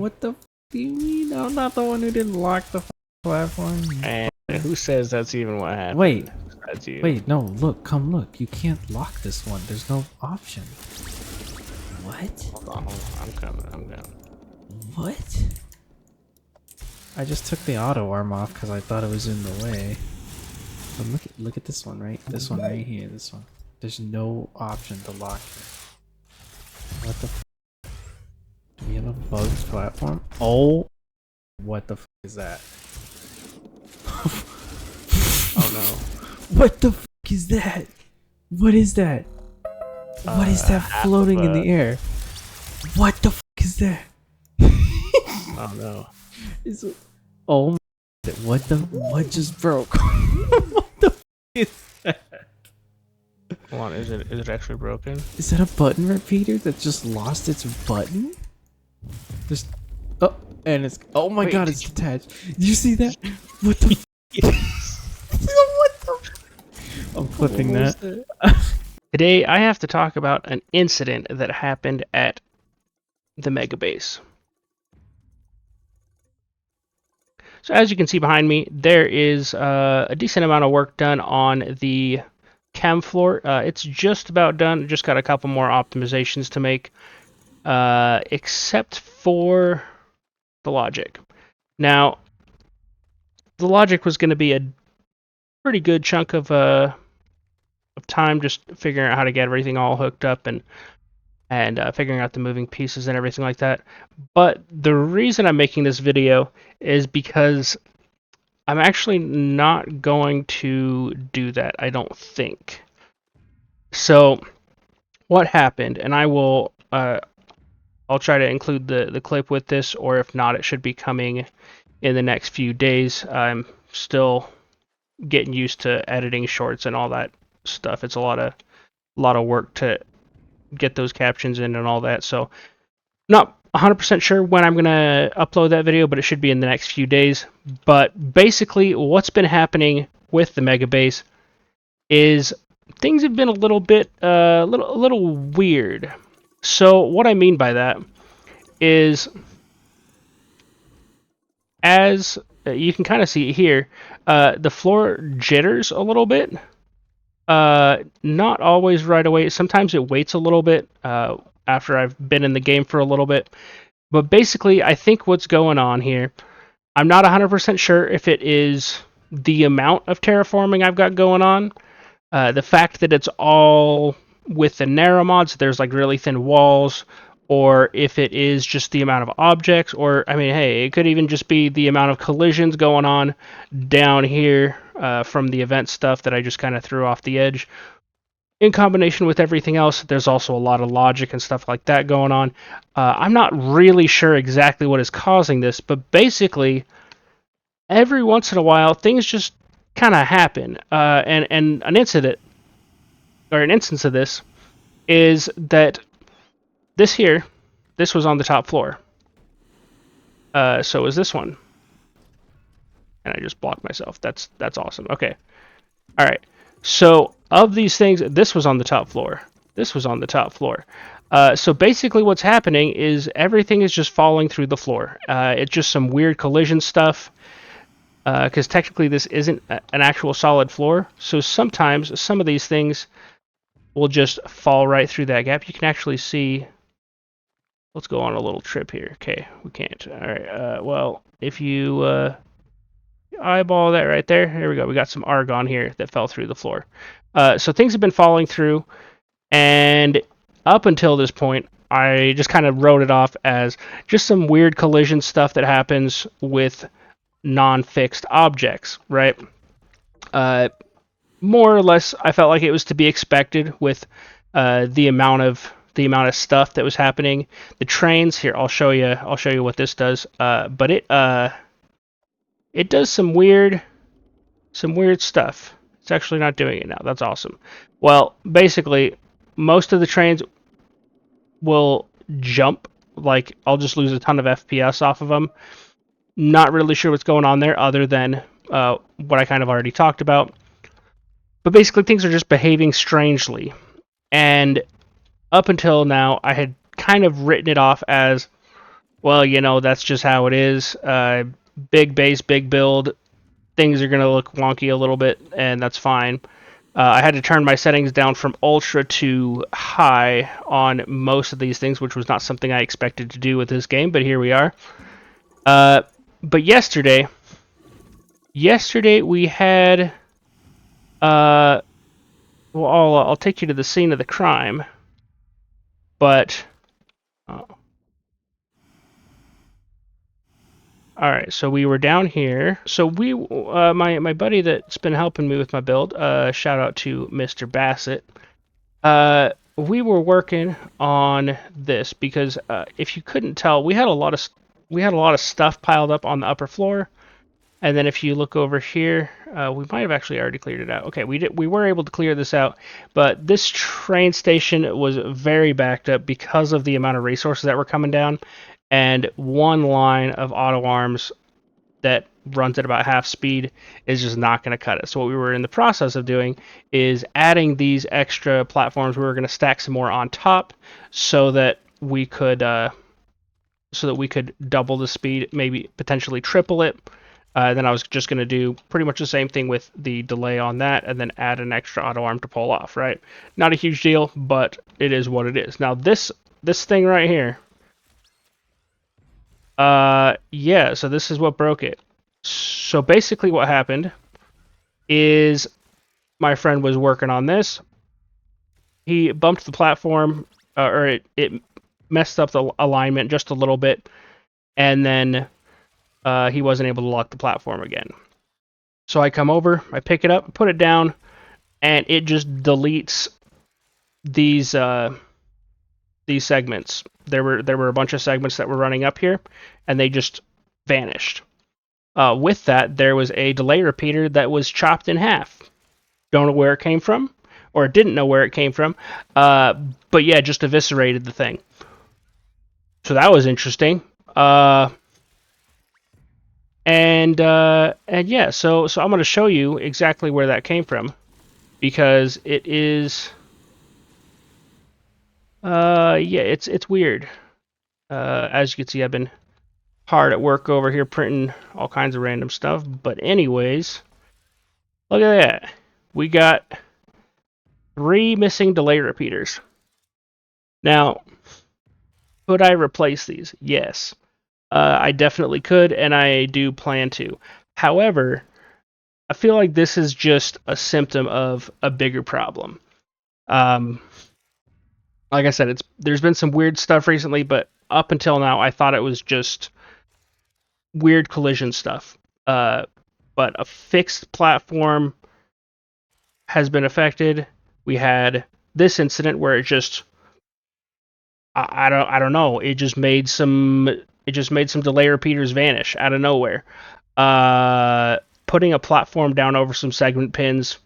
What the f do you mean? I'm not the one who didn't lock the platform. And who says that's even what happened? Wait. That's you. Wait, no, look, come look. You can't lock this one. There's no option. What? Hold on. I'm coming. What? I just took the auto arm off because I thought it was in the way. But look at this one, right? This one right here, this one. There's no option to lock it. What the f? Do we have a bugged platform? Oh! What the f is that? Oh no. What the f is that? What is that? What is that floating in the air? What the f is that? Oh no. Is it? Oh my! What just broke? What the f is that? Hold on, is it actually broken? Is that a button repeater that just lost its button? Just and it's my Wait, god, it's detached. Did you see that? What the? What the? I'm clipping that. Today I have to talk about an incident that happened at the Mega Base. So as you can see behind me, there is a decent amount of work done on the chem floor. It's just about done. Just got a couple more optimizations to make, except for the logic. Now, the logic was going to be a pretty good chunk of time just figuring out how to get everything all hooked up and figuring out the moving pieces and everything like that. But the reason I'm making this video is because I'm actually not going to do that, I don't think. So what happened, and I'll try to include the clip with this, or if not, it should be coming in the next few days. I'm still getting used to editing shorts and all that stuff. It's a lot of work to get those captions in and all that. So not 100% sure when I'm going to upload that video, but it should be in the next few days. But basically what's been happening with the Mega Base is things have been a little bit a little weird. So what I mean by that is, as you can kind of see here, the floor jitters a little bit. Not always right away. Sometimes it waits a little bit after I've been in the game for a little bit. But basically, I think what's going on here, I'm not 100% sure if it is the amount of terraforming I've got going on. The fact that it's all with the narrow mods, there's like really thin walls, or if it is just the amount of objects, or I mean, hey, it could even just be the amount of collisions going on down here from the event stuff that I just kind of threw off the edge. In combination with everything else, there's also a lot of logic and stuff like that going on. I'm not really sure exactly what is causing this, but basically, every once in a while, things just kind of happen. And an incident, or an instance of this, is that this was on the top floor. So is this one. And I just blocked myself. That's awesome. Okay. All right. So of these things, this was on the top floor. This was on the top floor. So basically what's happening is everything is just falling through the floor. It's just some weird collision stuff. Because technically this isn't an actual solid floor. So sometimes some of these things will just fall right through that gap. You can actually see... Let's go on a little trip here. Okay, we can't. All right. Well, if you... eyeball that right there. Here we go. We got some argon here that fell through the floor. So things have been falling through, and up until this point, I just kind of wrote it off as just some weird collision stuff that happens with non-fixed objects, right? More or less, I felt like it was to be expected with the amount of stuff that was happening. The trains here, I'll show you what this does. But it does some weird stuff. It's actually not doing it now. That's awesome. Well, basically, most of the trains will jump. Like, I'll just lose a ton of FPS off of them. Not really sure what's going on there other than what I kind of already talked about. But basically, things are just behaving strangely. And up until now, I had kind of written it off as well, that's just how it is. Big base, big build. Things are going to look wonky a little bit, and that's fine. I had to turn my settings down from ultra to high on most of these things, which was not something I expected to do with this game, but here we are. But yesterday we had. Well, I'll take you to the scene of the crime, but. Oh. All right, so we were down here. So my buddy that's been helping me with my build. Shout out to Mr. Bassett. We were working on this because if you couldn't tell, we had a lot of stuff piled up on the upper floor, and then if you look over here, we might have actually already cleared it out. Okay, we were able to clear this out, but this train station was very backed up because of the amount of resources that were coming down, and one line of auto arms that runs at about half speed is just not going to cut it. So what we were in the process of doing is adding these extra platforms. We were going to stack some more on top so that we could double the speed, maybe potentially triple it. Then I was just going to do pretty much the same thing with the delay on that, and then add an extra auto arm to pull off. Right? Not a huge deal, but it is what it is. Now this thing right here. Yeah, so this is what broke it. So basically what happened is my friend was working on this. He bumped the platform, or it messed up the alignment just a little bit, and then he wasn't able to lock the platform again. So I come over, I pick it up, put it down, and it just deletes these segments. There were a bunch of segments that were running up here, and they just vanished. With that, there was a delay repeater that was chopped in half. Don't know where it came from, or didn't know where it came from, but yeah, just eviscerated the thing. So that was interesting. And yeah, so I'm going to show you exactly where that came from, because it is. Yeah, it's weird. As you can see, I've been hard at work over here printing all kinds of random stuff. But anyways, look at that. We got 3 missing delay repeaters. Now, could I replace these? Yes. I definitely could, and I do plan to. However, I feel like this is just a symptom of a bigger problem. Like I said, there's been some weird stuff recently, but up until now, I thought it was just weird collision stuff. But a fixed platform has been affected. We had this incident where it just I don't know. It just made some delay repeaters vanish out of nowhere. Putting a platform down over some segment pins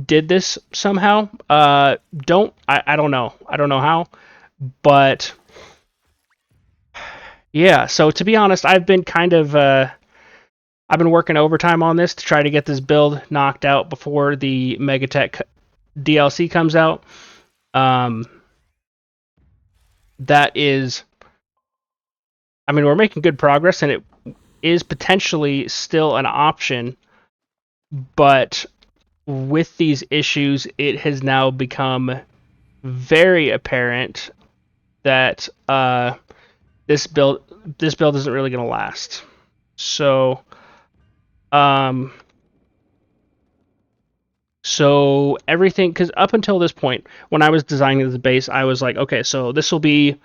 did this somehow. I don't know. I don't know how, but yeah. So to be honest, I've been working overtime on this to try to get this build knocked out before the Megatech DLC comes out. That is, I mean, we're making good progress, and it is potentially still an option, but with these issues, it has now become very apparent that this build isn't really going to last. So, so everything, because up until this point, when I was designing the base, I was like, okay, so this will be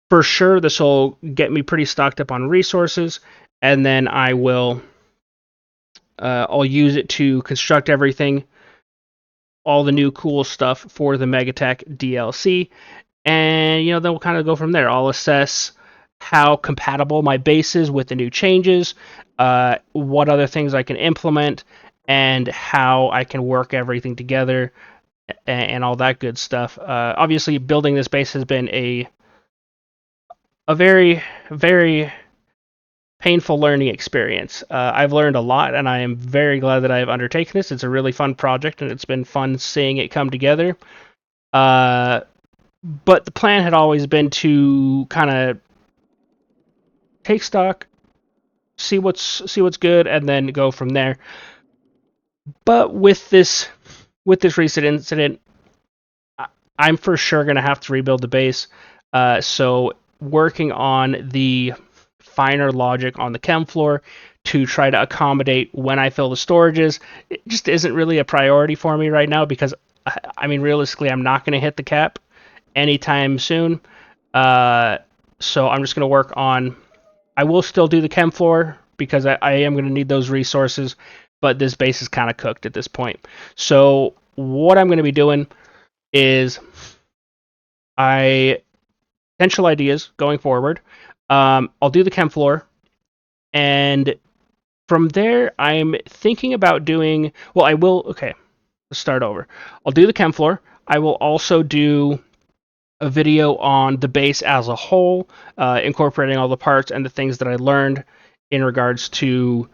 for sure. This will get me pretty stocked up on resources, and then I'll use it to construct everything, all the new cool stuff for the Megatech DLC, and then we'll kind of go from there. I'll assess how compatible my base is with the new changes, what other things I can implement, and how I can work everything together, and all that good stuff. Obviously, building this base has been a very, very painful learning experience. I've learned a lot, and I am very glad that I have undertaken this. It's a really fun project, and it's been fun seeing it come together. But the plan had always been to kind of take stock, see what's good, and then go from there. But with this recent incident, I'm for sure gonna have to rebuild the base. So working on the finer logic on the chem floor to try to accommodate when I fill the storages, it just isn't really a priority for me right now because I mean realistically I'm not gonna hit the cap anytime soon. So I'm just gonna work on. I will still do the chem floor because I am gonna need those resources, but this base is kind of cooked at this point. So what I'm gonna be doing is potential ideas going forward. I'll do the chem floor, and from there, I'm thinking about doing. Well, I will. Okay, let's start over. I'll do the chem floor. I will also do a video on the base as a whole, incorporating all the parts and the things that I learned in regards to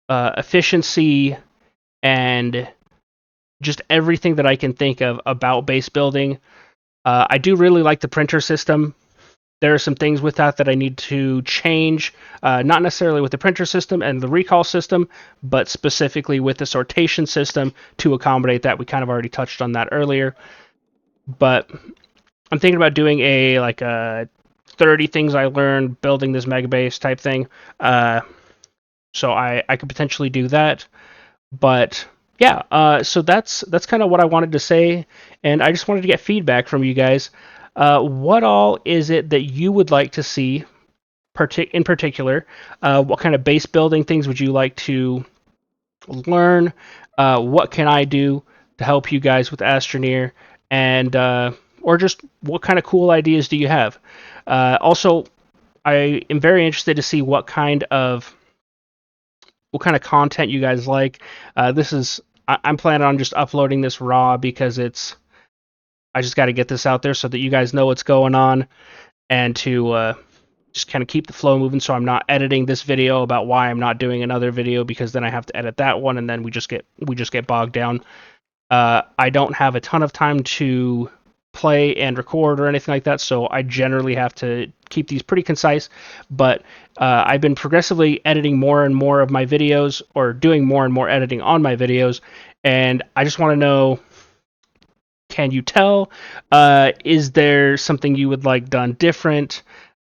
efficiency and just everything that I can think of about base building. I do really like the printer system. There are some things with that I need to change, not necessarily with the printer system and the recall system, but specifically with the sortation system to accommodate that. We kind of already touched on that earlier. But I'm thinking about doing a 30 things I learned building this mega base type thing. So I could potentially do that. But yeah, so that's kind of what I wanted to say, and I just wanted to get feedback from you guys. What all is it that you would like to see, in particular? What kind of base building things would you like to learn? What can I do to help you guys with Astroneer? And or just what kind of cool ideas do you have? Also, I am very interested to see what kind of content you guys like. I'm planning on just uploading this raw because I just got to get this out there so that you guys know what's going on and to just kind of keep the flow moving so I'm not editing this video about why I'm not doing another video because then I have to edit that one and then we just get bogged down. I don't have a ton of time to play and record or anything like that, so I generally have to keep these pretty concise, but I've been progressively editing more and more of my videos, or doing more and more editing on my videos, and I just want to know, can you tell? Is there something you would like done different?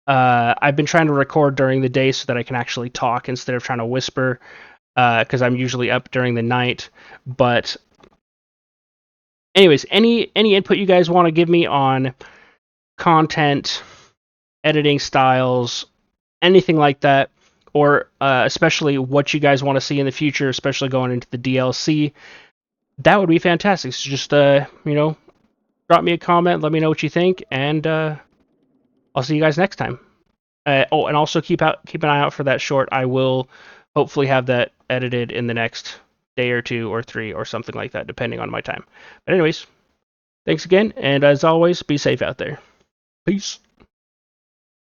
I've been trying to record during the day so that I can actually talk instead of trying to whisper, because I'm usually up during the night, but anyways, any input you guys want to give me on content, editing styles, anything like that, or especially what you guys want to see in the future, especially going into the DLC, that would be fantastic. So just drop me a comment, let me know what you think, and I'll see you guys next time. And also keep an eye out for that short. I will hopefully have that edited in the next day or 2 or 3 or something like that, depending on my time. But anyways, thanks again, and as always, be safe out there. Peace.